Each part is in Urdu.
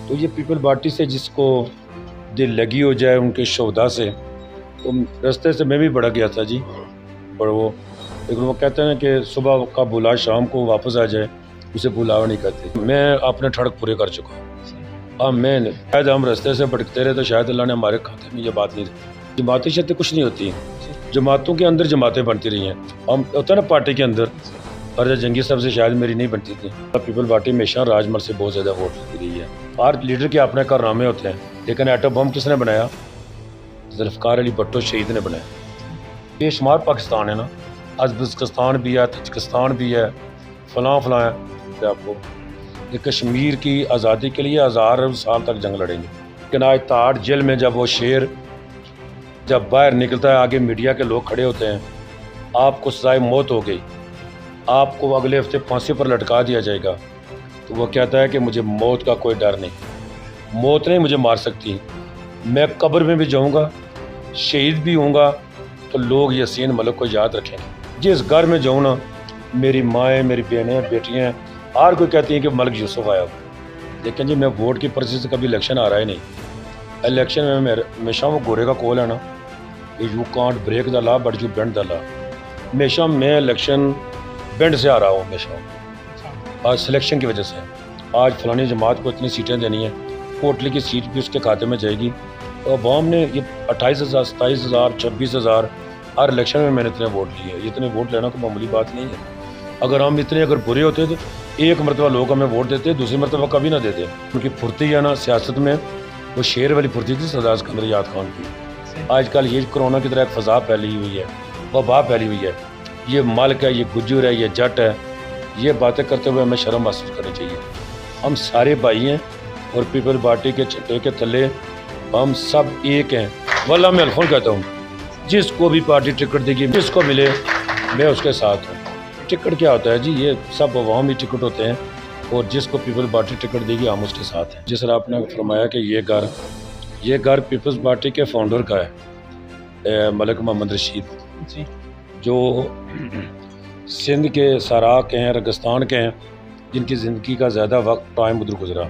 تو یہ پیپل پارٹی سے جس کو دل لگی ہو جائے ان کے شہدا سے، تو رستے سے میں بھی بڑا گیا تھا جی، پر وہ لیکن وہ کہتے ہیں کہ صبح کا بلا شام کو واپس آ جائے، اسے بلاوا نہیں کرتے۔ میں اپنے ٹھڑک پورے کر چکا ہوں۔ اب میں شاید ہم رستے سے بھٹکتے رہے تو شاید اللہ نے ہمارے کھاتے میں یہ بات نہیں رکھی۔ جماعتیں شتیں کچھ نہیں ہوتی، جماعتوں کے اندر جماعتیں بنتی رہی ہیں، ہم ہوتا ہے نا پارٹی کے اندر، اور جنگی صاحب سے شاید میری نہیں بنتی تھی۔ پیپل پارٹی ہمیشہ راج مل سے بہت زیادہ ووٹ لیتی رہی ہے۔ ہر لیڈر کے اپنے کارنامے ہوتے ہیں، لیکن ایٹم بم کس نے بنایا؟ ذوالفقار علی بھٹو شہید نے بنایا۔ بے شمار پاکستان ہے نا، ازبکستان بھی ہے، تاجکستان بھی ہے، فلاں فلاں ہے۔ آپ کو کہ کشمیر کی آزادی کے لیے ہزار سال تک جنگ لڑیں گے، لیکن آج تاڑ جیل میں جب وہ شیر جب باہر نکلتا ہے، آگے میڈیا کے لوگ کھڑے ہوتے ہیں، آپ کو سزائے موت ہو گئی، آپ کو اگلے ہفتے پھانسی پر لٹکا دیا جائے گا، تو وہ کہتا ہے کہ مجھے موت کا کوئی ڈر نہیں، موت نہیں مجھے مار سکتی، میں قبر میں بھی جاؤں گا، شہید بھی ہوں گا، تو لوگ یاسین ملک کو یاد رکھیں گے۔ جس گھر میں جاؤں نا، میری مائیں، میری بہنیں، بیٹیاں، ہر کوئی کہتی ہیں کہ ملک یوسف آیا ہو، لیکن جی میں ووٹ کی پرچی سے کبھی الیکشن آ رہا ہی نہیں۔ الیکشن میں ہمیشہ وہ گورے کا کول ہے نا، you can't break the law but you bend the law, ہمیشہ میں الیکشن بینڈ سے آ رہا ہوں، ہمیشہ آج سلیکشن کی وجہ سے۔ آج فلانی جماعت کو اتنی سیٹیں دینی ہیں، کوٹلی کی سیٹ بھی اس کے کھاتے میں جائے گی، تو عوام نے یہ 28,000 27,000 26,000 ہر الیکشن میں نے اتنے ووٹ لیے، یہ اتنے ووٹ لینا کوئی معمولی بات نہیں ہے۔ اگر ہم اتنے برے ہوتے تو ایک مرتبہ لوگ ہمیں ووٹ دیتے، دوسری مرتبہ کبھی نہ دیتے۔ ان کی پھرتی ہے نا سیاست میں، وہ شیر والی پھرتی تھی سردار اسکندر یاد خان کی۔ آج کل یہ کرونا کی طرح ایک فضا پھیلی ہوئی ہے، وبا پھیلی ہوئی ہے، یہ ملک ہے، یہ گجر ہے، یہ جٹ ہے، یہ باتیں کرتے ہوئے ہمیں شرم محسوس کرنی چاہیے۔ ہم سارے بھائی ہیں اور پیپل پارٹی کے چٹے کے تلے ہم سب ایک ہیں۔ واللہ میں الفون کہتا ہوں، جس کو بھی پارٹی ٹکٹ دے گی، جس کو ملے، میں اس کے ساتھ ہوں۔ ٹکٹ کیا ہوتا ہے جی؟ یہ سب عوامی ٹکٹ ہوتے ہیں، اور جس کو پیپل پارٹی ٹکٹ دے گی ہم اس کے ساتھ ہیں۔ جس طرح آپ نے فرمایا کہ یہ گھر پیپلز پارٹی کے فاؤنڈر کا ہے، ملک محمد رشید جی، جو سندھ کے سارا کے ہیں، ریگستان کے ہیں، جن کی زندگی کا زیادہ وقت ٹائم ادھر گزرا،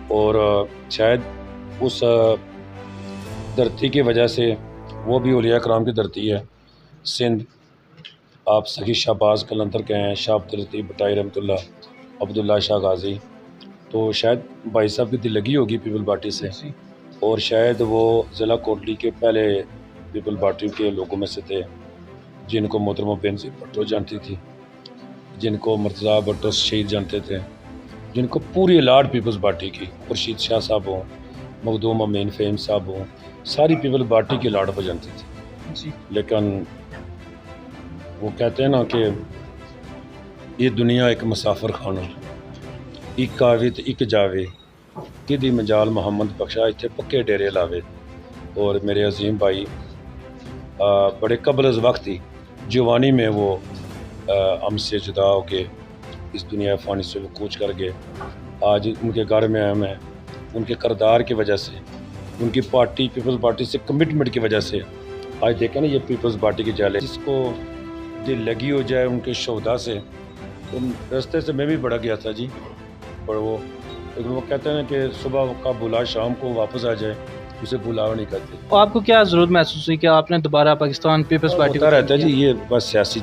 اور شاید اس دھرتی کی وجہ سے، وہ بھی اولیاء کرام کی دھرتی ہے سندھ۔ آپ سخی شہباز قلندر کے ہیں، شاہ عبداللطیف بٹائی رحمۃ اللہ، عبداللہ شاہ غازی، تو شاید بھائی صاحب کی دل لگی ہوگی پیپل پارٹی سے، اور شاید وہ ضلع کوٹلی کے پہلے پیپل پارٹی کے لوگوں میں سے تھے، جن کو محترمہ بینظیر بھٹو جانتی تھی، جن کو مرتضیٰ بھٹو شہید جانتے تھے، جن کو پوری لاڈ پیپلز پارٹی کی، خورشید شاہ صاحب ہوں، مخدوم امین فہیم صاحب ہوں، ساری پیپل پارٹی کی لاڈ کو جانتی تھی جی۔ لیکن وہ کہتے ہیں نا کہ یہ دنیا ایک مسافر خانہ، ایک آوے تو ایک جاوے، کدی مجال محمد بخشا اتنے پکے ڈیرے لاوے۔ اور میرے عظیم بھائی بڑے قبل از وقت ہی جوانی میں وہ ہم سے جدا ہو کے اس دنیا فانی سے وہ کوچ کر گئے۔ آج ان کے گھر میں ہم ہیں، ان کے کردار کی وجہ سے، ان کی پارٹی پیپلز پارٹی سے کمٹمنٹ کی وجہ سے آج دیکھیں نا یہ پیپلز پارٹی کی جالے، جس کو دل لگی ہو جائے ان کے شہدا سے، تو رستے سے میں بھی بڑا گیا تھا جی، پر وہ لیکن وہ کہتے ہیں کہ صبح کا بلا شام کو واپس آ جائے، اسے بلاوا نہیں کرتے۔ آپ کو کیا ضرورت محسوس ہوئی کہ آپ نے دوبارہ پاکستان پیپلز پارٹی ہوتا رہتا ہے جی، یہ بس سیاسی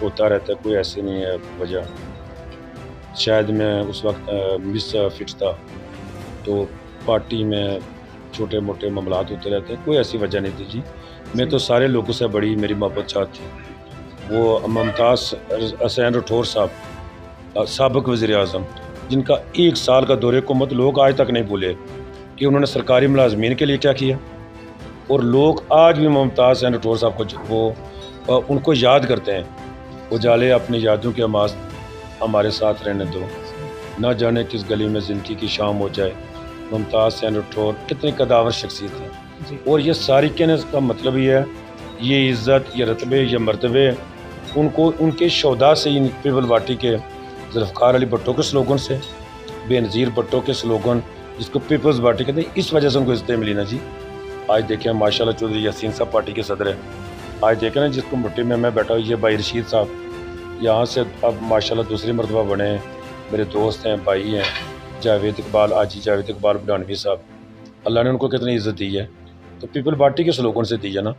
ہوتا رہتا ہے، کوئی ایسی نہیں ہے وجہ۔ شاید میں اس وقت مس فٹ تھا، تو پارٹی میں چھوٹے موٹے معاملات ہوتے رہتے ہیں، کوئی ایسی وجہ نہیں تھی جی۔ میں تو سارے لوگوں سے بڑی میری محبت چاہت تھی۔ وہ ممتاز حسین رٹھور صاحب، سابق وزیر اعظم، جن کا 1 سال کا دور حکومت لوگ آج تک نہیں بھولے کہ انہوں نے سرکاری ملازمین کے لیے کیا کیا، اور لوگ آج بھی ممتاز حسین رٹھور صاحب کو وہ ان کو یاد کرتے ہیں۔ وہ جالے اپنی یادوں کے حماس ہمارے ساتھ رہنے دو، نہ جانے کس گلی میں زندگی کی شام ہو جائے۔ ممتاز حسین رٹھور کتنی قداور شخصیت ہے، اور یہ ساری کہنے کا مطلب یہ ہے، یہ عزت، یہ رتبے، یہ مرتبے ان کو ان کے شہدا سے، ان پیپل پارٹی کے ذوالفقار علی بھٹو کے سلوگن سے، بینظیر بھٹو کے سلوگن جس کو پیپلز پارٹی کہتے ہیں، اس وجہ سے ان کو عزتیں ملی نا جی۔ آج دیکھیں ماشاءاللہ چودھری یاسین صاحب پارٹی کے صدر ہیں، آج دیکھیں نا جس کو مٹی میں بیٹھا ہوں، یہ بھائی رشید صاحب یہاں سے اب ماشاءاللہ دوسری مرتبہ بنے ہیں، میرے دوست ہیں، بھائی ہیں، جاوید اقبال حاجی جاوید اقبال بڈھانوی صاحب، اللہ نے ان کو کتنی عزت دی ہے، تو پیپل پارٹی کے سلوگن سے دی ہے نا.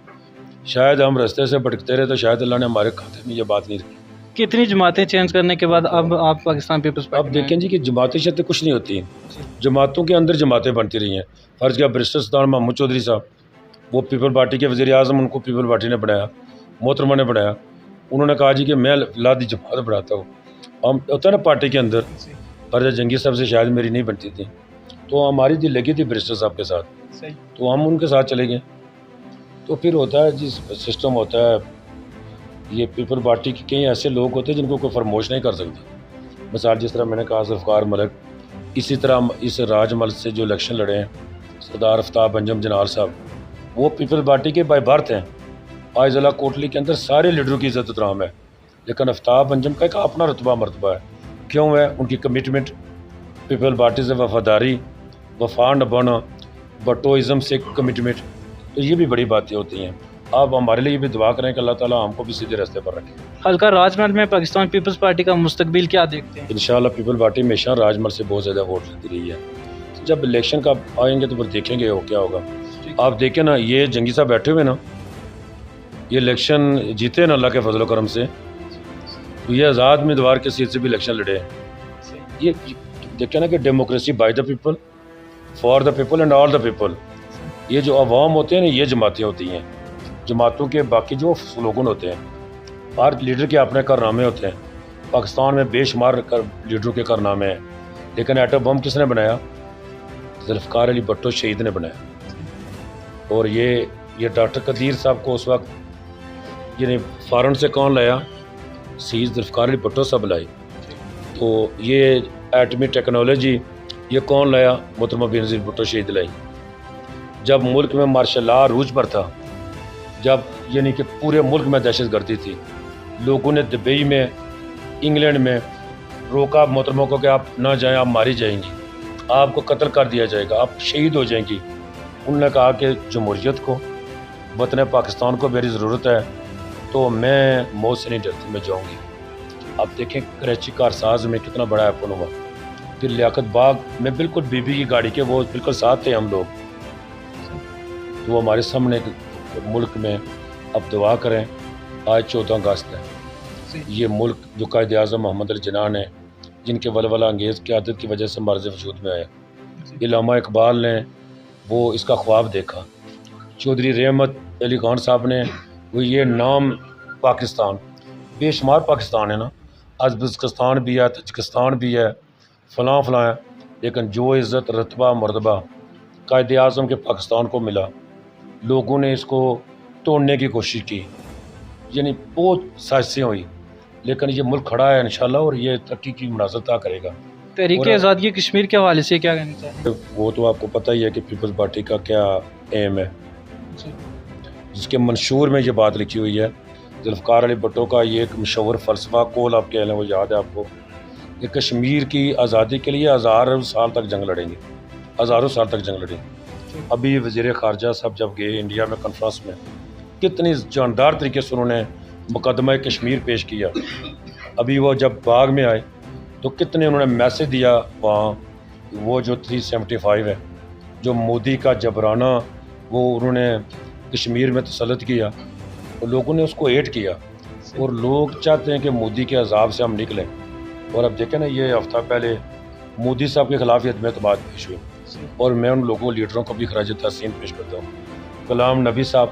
شاید ہم رستے سے بھٹکتے رہے تو شاید اللہ نے ہمارے کھاتے میں یہ بات نہیں رکھی. کتنی جماعتیں چینج کرنے کے بعد اب آپ پاکستان پیپلز پارٹی اب دیکھیں جی کہ جماعتیں شتیں کچھ نہیں ہوتی ہیں، جماعتوں کے اندر جماعتیں بنتی رہی ہیں. فرض کیا برسٹر سلطان محمود چودھری صاحب، وہ پیپل پارٹی کے وزیر اعظم، ان کو پیپل پارٹی نے بنایا، محترمہ نے بنایا. انہوں نے کہا جی کہ میں لادی جماعت بڑھاتا ہوں. ہم ہوتا ہے نا پارٹی کے اندر، فرض جنگی صاحب سے شاید میری نہیں بنتی تھی، تو ہماری دل لگی تھی برسٹر صاحب کے ساتھ، تو ہم ان کے ساتھ چلے گئے. تو پھر ہوتا ہے جی سسٹم ہوتا ہے. یہ پیپل پارٹی کے کئی ایسے لوگ ہوتے ہیں جن کو کوئی فرموش نہیں کر سکتا. مثال جس طرح میں نے کہا ذوالفقار ملک، اسی طرح اس راج مل سے جو الیکشن لڑے ہیں سردار آفتاب انجم جنال صاحب، وہ پیپل پارٹی کے بائی برتھ ہیں. آج ضلع کوٹلی کے اندر سارے لیڈروں کی عزت احترام ہے، لیکن آفتاب انجم کا ایک اپنا رتبہ مرتبہ ہے. کیوں ہے؟ ان کی کمٹمنٹ، پیپل پارٹی سے وفاداری، وفا نبھانا، بٹوازم سے کمٹمنٹ. تو یہ بھی بڑی باتیں ہوتی ہیں. آپ ہمارے لیے بھی دعا کریں کہ اللہ تعالیٰ ہم کو بھی سیدھے راستے پر رکھے. حلقہ راج محل میں پاکستان پیپلز پارٹی کا مستقبل کیا دیکھتے ہیں؟ انشاءاللہ پیپل پارٹی ہمیشہ راج محل سے بہت زیادہ ووٹ لیتی رہی ہے. جب الیکشن کا آئیں گے تو پھر دیکھیں گے وہ کیا ہوگا. آپ دیکھیں نا، یہ جنگی صاحب بیٹھے ہوئے نا، یہ الیکشن جیتے نا اللہ کے فضل و کرم سے، تو یہ آزاد امیدوار کے سیٹ سے بھی الیکشن لڑے ہیں. یہ دیکھیں نا کہ democracy by the people, for the people and all the people. یہ جو عوام ہوتے ہیں نا، یہ جماعتیں ہوتی ہیں. جماعتوں کے باقی جو سلوگن ہوتے ہیں، ہر لیڈر کے اپنے کارنامے ہوتے ہیں. پاکستان میں بے شمار لیڈروں کے کارنامے ہیں، لیکن ایٹم بم کس نے بنایا؟ ذوالفقار علی بھٹو شہید نے بنایا. اور یہ ڈاکٹر قدیر صاحب کو اس وقت یعنی فارن سے کون لایا؟ شہید ذوالفقار علی بھٹو صاحب لائے. تو یہ ایٹمی ٹیکنالوجی یہ کون لایا؟ محترمہ بینظیر بھٹو شہید لائی. جب ملک میں مارشل لا عروج پر تھا، جب یعنی کہ پورے ملک میں دہشت گردی تھی، لوگوں نے دبئی میں، انگلینڈ میں روکا محترموں کو کہ آپ نہ جائیں، آپ ماری جائیں گی، آپ کو قتل کر دیا جائے گا، آپ شہید ہو جائیں گی. انہوں نے کہا کہ جمہوریت کو، وطن پاکستان کو میری ضرورت ہے، تو میں موت سے نہیں ڈرتی، میں جاؤں گی. آپ دیکھیں کراچی کارساز میں کتنا بڑا ایپن ہوا. پھر لیاقت باغ میں بالکل بی بی کی گاڑی کے وہ بالکل ساتھ تھے ہم لوگ. تو وہ ہمارے سامنے ملک میں اب دعا کریں. آج 14 اگست ہے. یہ ملک جو قائد اعظم محمد علی جناح نے، جن کے ولولہ انگیز قیادت کی وجہ سے مرض وجود میں آیا، علامہ اقبال نے وہ اس کا خواب دیکھا، چودھری رحمت علی خان صاحب نے وہ یہ نام پاکستان، بے شمار پاکستان ہے نا، ازبکستان بھی ہے، تاجکستان بھی ہے، فلاں فلاں ہے، لیکن جو عزت رتبہ مرتبہ قائد اعظم کے پاکستان کو ملا، لوگوں نے اس کو توڑنے کی کوشش کی، یعنی بہت سازشیں ہوئی، لیکن یہ ملک کھڑا ہے انشاءاللہ اور یہ ترقی کی مناظر طے کرے گا. تحریک آزادی کشمیر کے حوالے سے کیا کہنا چاہیں؟ وہ تو آپ کو پتہ ہی ہے کہ پیپلز پارٹی کا کیا ایم ہے، جس کے منشور میں یہ بات لکھی ہوئی ہے. ذوالفقار علی بھٹو کا یہ ایک مشہور فلسفہ کول آپ کہہ لیں، وہ یاد ہے آپ کو، کہ کشمیر کی آزادی کے لیے ہزاروں سال تک جنگ لڑیں گے، ہزاروں سال تک جنگ لڑیں گے. ابھی وزیر خارجہ صاحب جب گئے انڈیا میں کانفرنس میں، کتنی جاندار طریقے سے انہوں نے مقدمہ کشمیر پیش کیا. ابھی وہ جب باغ میں آئے تو کتنے انہوں نے میسج دیا وہاں، وہ جو 375 ہے، جو مودی کا جبرانہ وہ انہوں نے کشمیر میں تسلط کیا، اور لوگوں نے اس کو ایڈ کیا، اور لوگ چاہتے ہیں کہ مودی کے عذاب سے ہم نکلیں. اور اب دیکھیں نا، یہ ہفتہ پہلے مودی صاحب کے خلاف عدم اعتماد پیش ہوئی، اور میں ان لوگوں لیڈروں کو بھی خراج تحسین پیش کرتا ہوں. غلام نبی صاحب،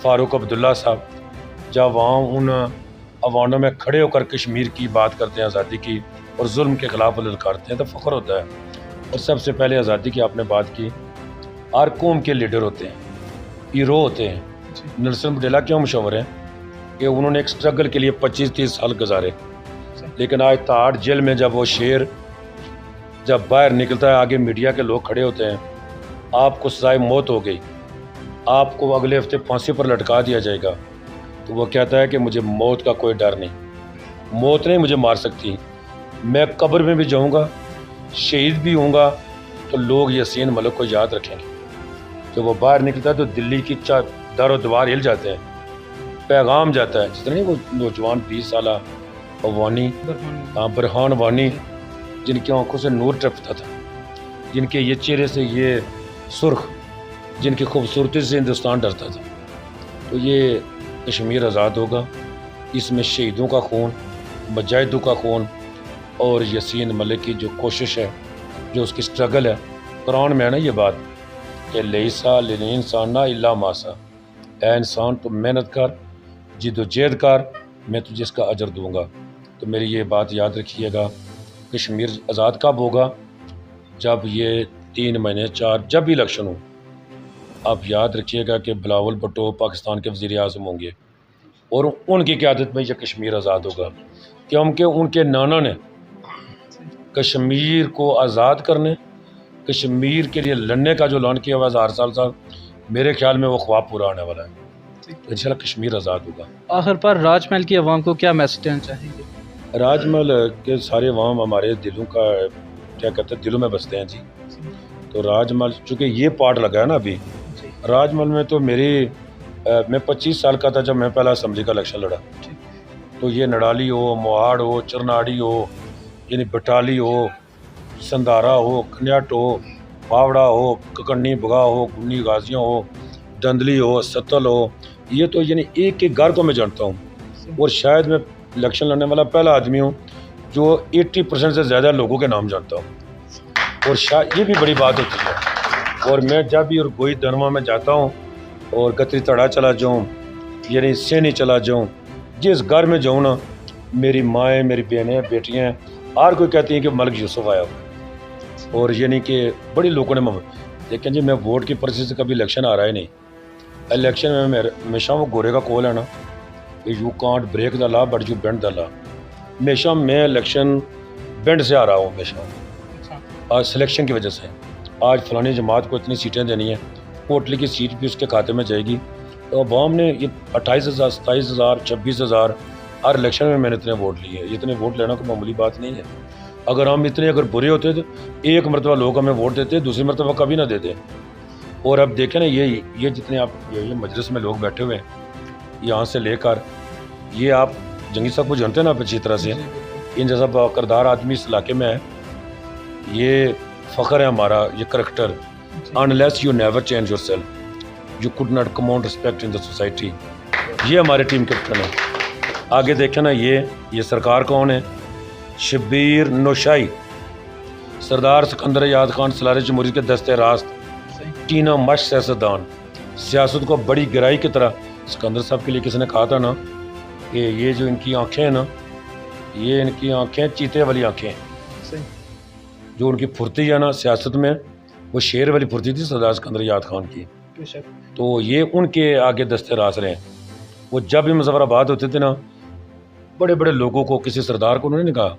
فاروق عبداللہ صاحب، جب وہاں ان عوانوں میں کھڑے ہو کر کشمیر کی بات کرتے ہیں، آزادی کی، اور ظلم کے خلاف للکارتے ہیں، تو فخر ہوتا ہے. اور سب سے پہلے آزادی کی آپ نے بات کی، ہر قوم کے لیڈر ہوتے ہیں، ہیرو ہوتے ہیں. نیلسن منڈیلا کیوں مشہور ہیں؟ کہ انہوں نے ایک سٹرگل کے لیے 25-30 سال گزارے، لیکن آج تاڑ جیل میں جب وہ شیر جب باہر نکلتا ہے، آگے میڈیا کے لوگ کھڑے ہوتے ہیں، آپ کو سزائے موت ہو گئی، آپ کو اگلے ہفتے پھانسی پر لٹکا دیا جائے گا، تو وہ کہتا ہے کہ مجھے موت کا کوئی ڈر نہیں، موت نہیں مجھے مار سکتی، میں قبر میں بھی جاؤں گا، شہید بھی ہوں گا، تو لوگ یاسین ملک کو یاد رکھیں گے. جب وہ باہر نکلتا ہے تو دلی کی در و دیوار ہل جاتے ہیں، پیغام جاتا ہے. جس طرح وہ نوجوان 20 سالہ وانی، برہان وانی، جن کی آنکھوں سے نور ٹپکتا تھا، جن کے یہ چہرے سے یہ سرخ، جن کی خوبصورتی سے ہندوستان ڈرتا تھا. تو یہ کشمیر آزاد ہوگا. اس میں شہیدوں کا خون، مجاہدوں کا خون اور یاسین ملک کی جو کوشش ہے، جو اس کی سٹرگل ہے. قرآن میں ہے نا یہ بات کہ لیسا للانسان الا ما سعی، اے انسان تو محنت کر، جد و جہد کر، میں تجھے اس کا اجر دوں گا. تو میری یہ بات یاد رکھیے گا. کشمیر آزاد کب ہوگا؟ جب یہ 3 مہینے 4 جب بھی الیکشن ہو. آپ یاد رکھیے گا کہ بلاول بھٹو پاکستان کے وزیر اعظم ہوں گے اور ان کی قیادت میں یہ کشمیر آزاد ہوگا، کیونکہ ان کے نانا نے کشمیر کو آزاد کرنے، کشمیر کے لیے لڑنے کا جو اعلان کیا ہوا ہے 1000 سال، میرے خیال میں وہ خواب پورا ہونے والا ہے. انشاءاللہ کشمیر آزاد ہوگا. آخر پر راج محل کی عوام کو کیا میسج دینا چاہیں گے؟ راج محل کے سارے عوام ہمارے دلوں کا کیا کہتے ہیں، دلوں میں بستے ہیں جی. تو راج محل چونکہ یہ پارٹ لگا ہے نا ابھی، راج محل میں تو میں 25 سال کا تھا جب میں پہلا اسمبلی کا الیکشن لڑا. تو یہ نڈالی ہو، موہاڑ ہو، چرناڑی ہو، یعنی بٹالی ہو، سندارا ہو، کھنیاٹ ہو، پاوڑا ہو، ککنی بگا ہو، گنی غازیاں ہو، دندلی ہو، ستل ہو، یہ تو یعنی ایک ایک گھر کو میں جانتا ہوں. اور شاید میں الیکشن لڑنے والا پہلا آدمی ہوں جو 80% سے زیادہ لوگوں کے نام جانتا ہوں. اور شاید یہ بھی بڑی بات ہوتی ہے. اور میں جب بھی اور گوئی دنوا میں جاتا ہوں اور گتری تڑا چلا جاؤں، یعنی سینی چلا جاؤں، جس گھر میں جاؤں نا، میری مائیں، میری بہنیں، بیٹیاں، ہر کوئی کہتی ہیں کہ ملک یوسف آیا ہوا. اور یعنی کہ بڑی لوگوں نے لیکن جی میں ووٹ کی پرچی سے کبھی الیکشن آ رہا ہی نہیں. الیکشن میں ہمیشہ وہ گورے کا کول ہے نا، you can't break the law but you bend the law. ہمیشہ میں الیکشن بینڈ سے آ رہا ہوں ہمیشہ، آج سلیکشن کی وجہ سے. آج فلانی جماعت کو اتنی سیٹیں دینی ہیں، کوٹلی کی سیٹ بھی اس کے کھاتے میں جائے گی. تو عوام نے یہ 28,000 27,000 26,000 ہر الیکشن میں نے اتنے ووٹ لیے. اتنے ووٹ لینا کوئی معمولی بات نہیں ہے. اگر ہم اتنے اگر برے ہوتے تو ایک مرتبہ لوگ ہمیں ووٹ دیتے، دوسری مرتبہ کبھی نہ دیتے. اور اب دیکھیں نا یہ جتنے آپ یہ مجلس میں لوگ بیٹھے ہوئے ہیں، یہاں سے لے کر یہ آپ جنگی صاحب کو جانتے ہیں نا آپ اچھی طرح سے، ان جیسا باکردار آدمی اس علاقے میں ہے. یہ فخر ہے ہمارا، یہ character. unless you never change yourself you could not command respect in the society. یہ ہمارے ٹیم کیپٹن ہے. آگے دیکھیں نا یہ سرکار کون ہے؟ شبیر نوشائی، سردار سکندر یاد خان سالار جمہوریت کے دستے راست، ٹینا مش سیاستدان، سیاست کو بڑی گہرائی کی طرح. سکندر صاحب کے لیے کسی نے کہا تھا نا کہ یہ جو ان کی آنکھیں ہیں نا، یہ ان کی آنکھیں چیتے والی آنکھیں ہیں. جو ان کی پھرتی ہے نا سیاست میں، وہ شیر والی پھرتی تھی سردار سکندر یاد خان کی. تو یہ ان کے آگے دستے راز رہے ہیں. وہ جب بھی مظفر آباد ہوتے تھے نا، بڑے بڑے لوگوں کو، کسی سردار کو انہوں نے کہا،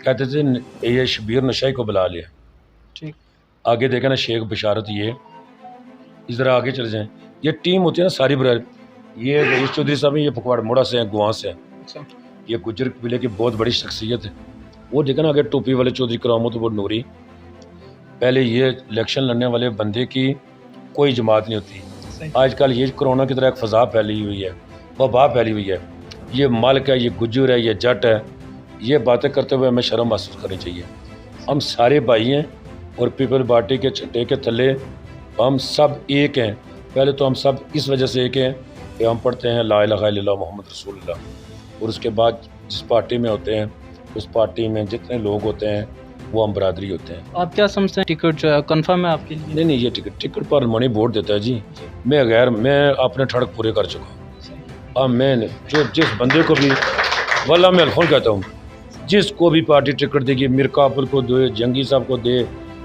کہتے تھے یہ شبیر نشائی کو بلا لیا. آگے دیکھیں نا شیخ بشارت، یہ اس طرح آگے چلے جائیں. یہ ٹیم ہوتی ہے نا ساری برائے. یہ رئیس چودھری صاحب ہیں، یہ پکواڑ موڑا سے ہیں، گواں سے ہیں. یہ گجر قبیلے کی بہت بڑی شخصیت ہے. وہ دیکھیں نا آگے ٹوپی والے چودھری کرامت وہ نوری. پہلے یہ الیکشن لڑنے والے بندے کی کوئی جماعت نہیں ہوتی. آج کل یہ کرونا کی طرح ایک فضا پھیلی ہوئی ہے، وبا پھیلی ہوئی ہے. یہ ملک ہے، یہ گجر ہے، یہ جٹ ہے. یہ باتیں کرتے ہوئے ہمیں شرم محسوس کرنی چاہیے. ہم سارے بھائی ہیں اور پیپل پارٹی کے چھٹے کے تھلے ہم سب ایک ہیں. پہلے تو ہم سب اس وجہ سے ایک ہیں کہ ہم پڑھتے ہیں لا الہ الا اللہ محمد رسول اللہ. اور اس کے بعد جس پارٹی میں ہوتے ہیں، اس پارٹی میں جتنے لوگ ہوتے ہیں وہ ہم برادری ہوتے ہیں. آپ کیا سمجھتے ہیں ٹکٹ جو ہے کنفرم ہے آپ کے لیے؟ نہیں، یہ ٹکٹ پر منی ووٹ دیتا ہے جی. میں اپنے ٹھڑک پورے کر چکا ہوں. اب میں جو جس بندے کو بھی، واللہ میں الفون کہتا ہوں، جس کو بھی پارٹی ٹکٹ دے گی، میر کافر کو دے، جنگی صاحب کو دے،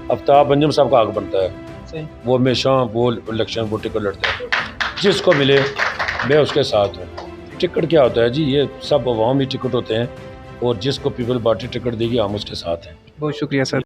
آفتاب انجم صاحب کا حق بنتا ہے. وہ ہمیشہ وہ الیکشن وہ ٹکٹ لڑتا ہے. جس کو ملے میں اس کے ساتھ ہوں. ٹکٹ کیا ہوتا ہے جی؟ یہ سب عوامی ٹکٹ ہوتے ہیں، اور جس کو پیپل پارٹی ٹکٹ دے گی ہم اس کے ساتھ ہیں. بہت شکریہ سر.